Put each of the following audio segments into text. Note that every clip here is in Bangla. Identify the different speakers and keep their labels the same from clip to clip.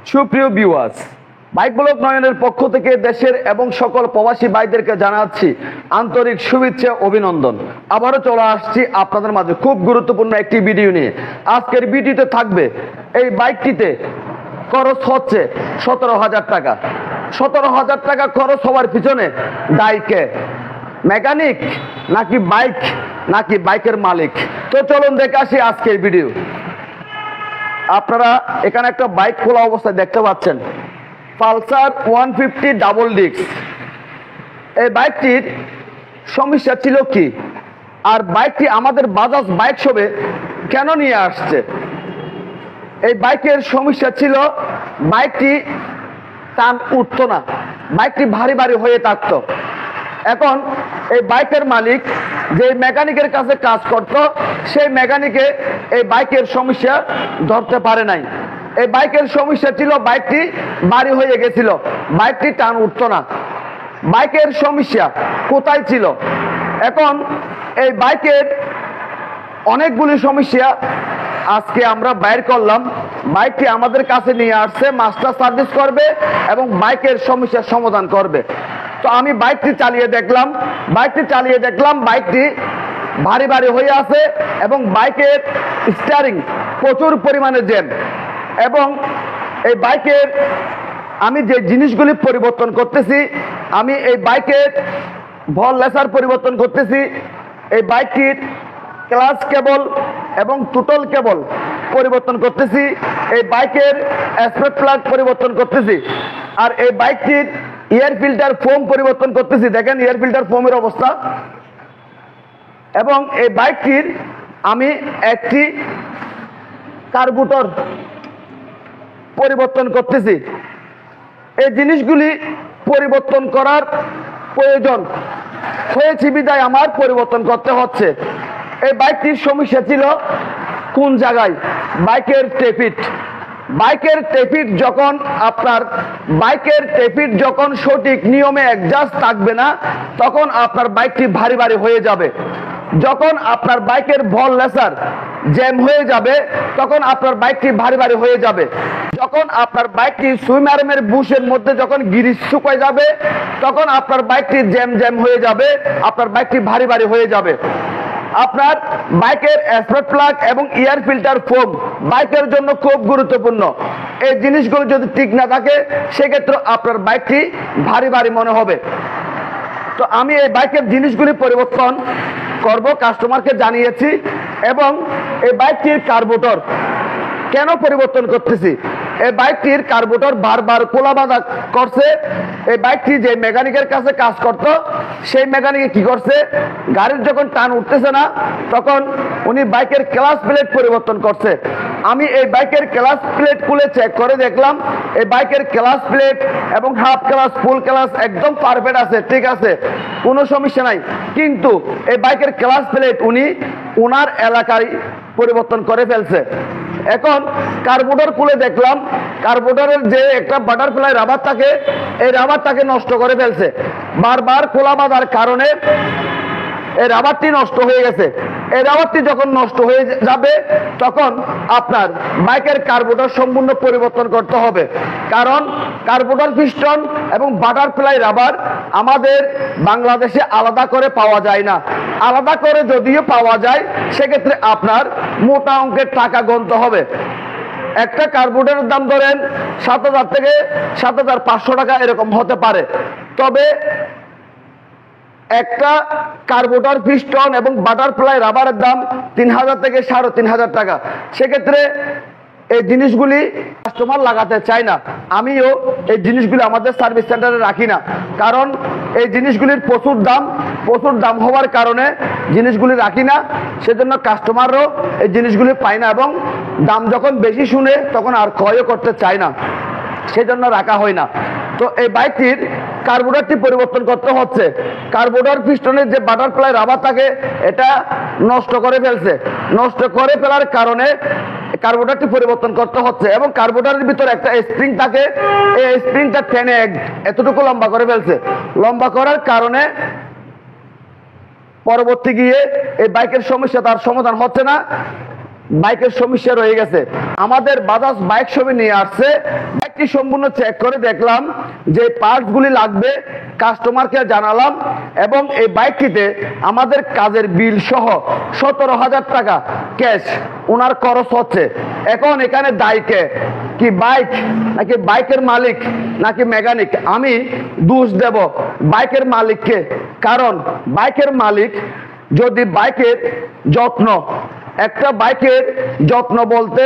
Speaker 1: সুপ্রিয় ভিউয়ার্স, বাইক ব্লগ নয়নের পক্ষ থেকে দেশের এবং সকল প্রবাসী ভাইদেরকে জানাচ্ছি আন্তরিক শুভেচ্ছা অভিনন্দন। আবারও চলে আসছি আপনাদের মাঝে খুব গুরুত্বপূর্ণ একটি ভিডিও নিয়ে। আজকের ভিডিওতে থাকবে এই বাইকটিতে খরচ হচ্ছে 17,000 টাকা। 17,000 টাকা খরচ হওয়ার পিছনে দায়ী কে? মেকানিক নাকি বাইক নাকি বাইকের মালিক? তো চলুন দেখে আসি আজকের ভিডিও। আপনারা এখানে একটা বাইক খোলা অবস্থায় দেখতে পাচ্ছেন, পালসার 150 ডাবল ডিস্ক। এই বাইকটির সমস্যা ছিল কি, আর বাইকটি আমাদের বাজাজ বাইক শপে কেন নিয়ে আসছে? এই বাইকের সমস্যা ছিল বাইকটি টান উঠতো না, বাইকটি ভারী ভারী হয়ে থাকতো। এখন এই বাইকের মালিক যে মেকানিকের কাছে কাজ করত, সেই মেকানিকে এই বাইকের সমস্যা ধরতে পারে নাই। এই বাইকের সমস্যা ছিল বাইকটি ভারী হয়ে গেছিল, বাইকটি টান উঠতো না। বাইকের সমস্যা কোথায় ছিল? এখন এই বাইকের অনেকগুলি সমস্যা আজকে আমরা বাইর করলাম। বাইকটি আমাদের কাছে নিয়ে আসছে, মাস্টার সার্ভিস করবে এবং বাইকের সমস্যার সমাধান করবে। তো আমি বাইকটি চালিয়ে দেখলাম, বাইকটি ভারী ভারী হয়ে আছে এবং বাইকের স্টিয়ারিং প্রচুর পরিমাণে জ্যাম। এবং এই বাইকের আমি যে জিনিসগুলি পরিবর্তন করতেছি, আমি এই বাইকের বল লেসার পরিবর্তন করতেছি, এই বাইকটির ক্লাচ কেবল এবং টোটাল কেবল পরিবর্তন করতেছি, এই বাইকের স্পার্ক প্লাগ পরিবর্তন করতেছি, আর এই বাইকটির এয়ার ফিল্টার ফোম পরিবর্তন করতেছি। দেখেন এয়ার ফিল্টার ফোমের অবস্থা। এবং এই বাইকটির আমি একটি কার্বুরেটর পরিবর্তন করতেছি। এই জিনিসগুলি পরিবর্তন করার প্রয়োজন হয়েছে বিধায় আমার পরিবর্তন করতে হচ্ছে। এই বাইকটির সমস্যা ছিল কোন জায়গায়? বাইকের টেপিট যখন আপনার যখন সঠিক নিয়মে অ্যাডজাস্ট থাকবে না, তখন আপনার বাইকটি ভারী ভারী হয়ে যাবে। যখন আপনার বাইকের বল লেসার জ্যাম হয়ে যাবে, তখন আপনার বাইকটি ভারী ভারী হয়ে যাবে। যখন আপনার বাইকটি সুইমারের বুশের মধ্যে যখন গিরিশ শুকিয়ে যাবে, তখন আপনার বাইকটি জ্যাম হয়ে যাবে, আপনার বাইকটি ভারী ভারী হয়ে যাবে। আপনার বাইকের স্পার্ক প্লাগ এবং এয়ার ফিল্টার ফোম বাইকের জন্য খুব গুরুত্বপূর্ণ। এই জিনিসগুলো যদি ঠিক না থাকে, সেক্ষেত্রে আপনার বাইকটি ভারী ভারী মনে হবে। তো আমি এই বাইকের জিনিসগুলি পরিবর্তন করব, কাস্টমারকে জানিয়েছি। এবং এই বাইকটির কার্বুরেটর কেন পরিবর্তন করতেছি? এই বাইকটির কার্বুরেটর বারবার কোলা বাঁধা করছে। এই বাইকটি যে মেকানিকের কাছে কাজ করত, সেই মেকানিকে কি করছে, গাড়ির যখন টান উঠতেছে না, তখন উনি বাইকের ক্লাচ প্লেট পরিবর্তন করছে। আমি এই বাইকের ক্লাচ প্লেট খুলে চেক করে দেখলাম, এই বাইকের ক্লাচ প্লেট এবং হাফ ক্লাচ ফুল ক্লাচ একদম পারফেক্ট আছে, ঠিক আছে, কোনো সমস্যা নাই। কিন্তু এই বাইকের ক্লাচ প্লেট উনি ওনার এলাকায় পরিবর্তন করে ফেলছে। এখন কার্বুরেটর খুলে দেখলাম, কার্বুরেটরের যে একটা বাটারফ্লাই রাবার থাকে, এই রাবারটাকে নষ্ট করে ফেলছে। বারবার খোলা বাঁধার কারণে এই রাবারটি নষ্ট হয়ে গেছে। এই রাবারটি যখন নষ্ট হয়ে যাবে, তখন আপনার বাইকের কার্বুরেটর সম্পূর্ণ পরিবর্তন করতে হবে। কারণ কার্বুরেটর পিস্টন এবং বাটারফ্লাই রাবার আমাদের বাংলাদেশে আলাদা করে পাওয়া যায় না। আলাদা করে যদিও পাওয়া যায়, সেক্ষেত্রে আপনার মোটা অঙ্কের টাকা গুনতে হবে। একটা কার্বুরেটরের দাম ধরেন 7,000 থেকে 7,500 টাকা এরকম হতে পারে। তবে একটা কার্বুরেটর পিস্টন এবং বাটারফ্লাই রাবারের দাম 3,000 থেকে 3,500 টাকা। সেক্ষেত্রে এই জিনিসগুলি কাস্টমার লাগাতে চায় না। আমিও এই জিনিসগুলি আমাদের সার্ভিস সেন্টারে রাখি না, কারণ এই জিনিসগুলির প্রচুর দাম হওয়ার কারণে জিনিসগুলি রাখি না। সেজন্য কাস্টমারও এই জিনিসগুলি পায় না এবং দাম যখন বেশি শুনে তখন আর ক্রয়ও করতে চায় না, সেজন্য রাখা হয় না। তো এই বাইকটির কার্বুরেটরটি পরিবর্তন করতে হচ্ছে। কার্বুরেটর পিস্টনের যে বাটারফ্লাই রাবার থাকে, এটা নষ্ট করে ফেলার কারণে কার্বুরেটরটি পরিবর্তন করতে হচ্ছে। এবং কার্বুরেটরের ভিতরে একটা স্প্রিং থাকে, এই স্প্রিংটা টেনে এতটুকু লম্বা করে ফেলছে। লম্বা করার কারণে পরবর্তী গিয়ে এই বাইকের সমস্যা তার সমাধান হচ্ছে না, বাইকের সমস্যা রয়ে গেছে। আমাদের বাজাজ বাইক শপে নিয়ে আসছে, বাইকটি সম্পূর্ণ চেক করে দেখলাম যে পার্টসগুলি লাগবে, কাস্টমারকে জানালাম এবং এই বাইকটিতে আমাদের কাজের বিল সহ 17,000 টাকা ক্যাশ ওনার খরচ হচ্ছে। এখন এখানে দায়ীকে কি বাইক নাকি বাইকের মালিক নাকি মেকানিক? আমি দোষ দেব বাইকের মালিককে, কারণ বাইকের মালিক যদি বাইকের যত্ন, একটা বাইকের যত্ন বলতে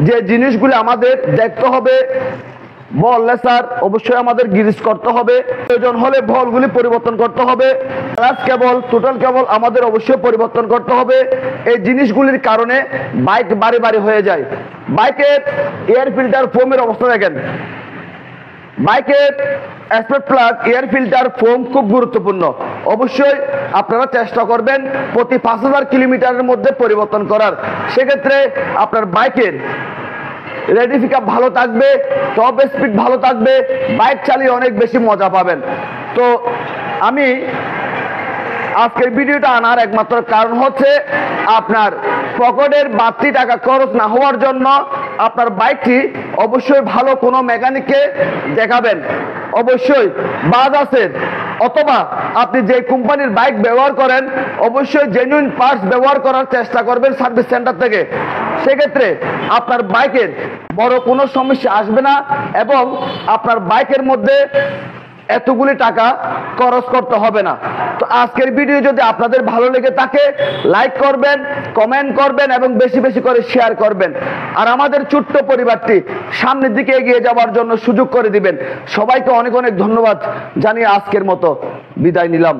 Speaker 1: যে জিনিসগুলি আমাদের দেখতে হবে, বল লেসার অবশ্যই আমাদের গ্রিজ করতে হবে, প্রয়োজন হলে বলগুলি পরিবর্তন করতে হবে, ক্লাচ কেবল, টোটাল কেবল আমাদের অবশ্যই পরিবর্তন করতে হবে। এই জিনিসগুলির কারণে বাইক বাড়ি বাড়ি হয়ে যায়। বাইকের এয়ার ফিল্টার ফোমের অবস্থা দেখেন, বাইকের spark plug air filter foam খুব গুরুত্বপূর্ণ। অবশ্যই আপনারা চেষ্টা করবেন প্রতি 5,000 কিলোমিটারের মধ্যে পরিবর্তন করার। সেক্ষেত্রে আপনার বাইকের রেডি পিকআপ ভালো থাকবে, টপ স্পিড ভালো থাকবে, বাইক চালিয়ে অনেক বেশি মজা পাবেন। তো আমি আজকের ভিডিওটা আনার একমাত্র কারণ হচ্ছে আপনার পকেটের বাড়তি টাকা খরচ না হওয়ার জন্য আপনার বাইকটি অবশ্যই ভালো কোনো মেকানিককে দেখাবেন। অবশ্যই বাজাজের অথবা আপনি যে কোম্পানির বাইক ব্যবহার করেন অবশ্যই জেনুইন পার্টস ব্যবহার করার চেষ্টা করবেন সার্ভিস সেন্টার থেকে। সেক্ষেত্রে আপনার বাইকের বড় কোনো সমস্যা আসবে না এবং আপনার বাইকের মধ্যে এতগুলি টাকা খরচ করতে হবে না। তো আজকের ভিডিও যদি আপনাদের ভালো লেগে থাকে লাইক করবেন, কমেন্ট করবেন এবং বেশি বেশি করে শেয়ার করবেন। আর আমাদের ছোট্ট পরিবারটি সামনের দিকে এগিয়ে যাওয়ার জন্য সুযোগ করে দিবেন। সবাইকে অনেক অনেক ধন্যবাদ জানিয়ে আজকের মতো বিদায় নিলাম।